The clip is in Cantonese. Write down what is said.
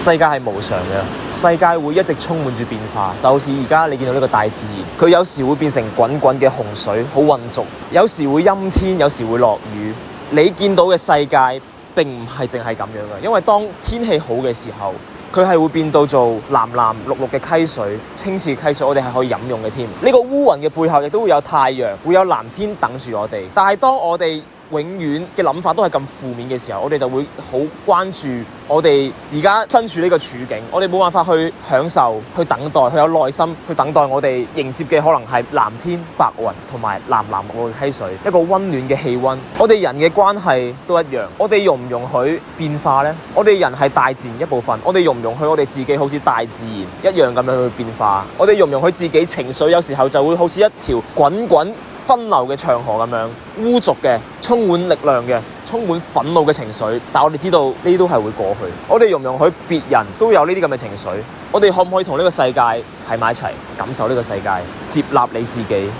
世界係無常嘅，世界會一直充滿住變化，就好似而家你見到呢個大自然，佢有時會變成滾滾嘅洪水，好渾濁，有時會陰天，有時會落雨。你見到嘅世界並唔係淨係咁樣嘅，因為當天氣好嘅時候，佢係會變到做藍藍綠綠嘅溪水，清澈溪水，我哋係可以飲用嘅添。呢個烏雲嘅背後亦都會有太陽，會有藍天等住我哋。但係當我哋永遠嘅諗法都係咁負面嘅時候，我哋就會好關注我哋而家身處呢個處境，我哋冇辦法去享受、去等待、去有耐心去等待我哋迎接嘅可能係藍天白雲同埋藍藍綠綠嘅溪水，一個溫暖嘅氣溫。我哋人嘅關係都一樣，我哋容唔容許變化呢？我哋人係大自然一部分，我哋容唔容許我哋自己好似大自然一樣咁樣去變化？我哋容唔容許自己情緒有時候就會好似一條滾滾奔流嘅長河咁樣，污濁嘅、充滿力量嘅、充滿憤怒嘅情緒，但我哋知道呢啲都係會過去。我哋容唔容許別人都有呢啲咁嘅情緒？我哋可唔可以同呢個世界喺埋一齊，感受呢個世界，接納你自己？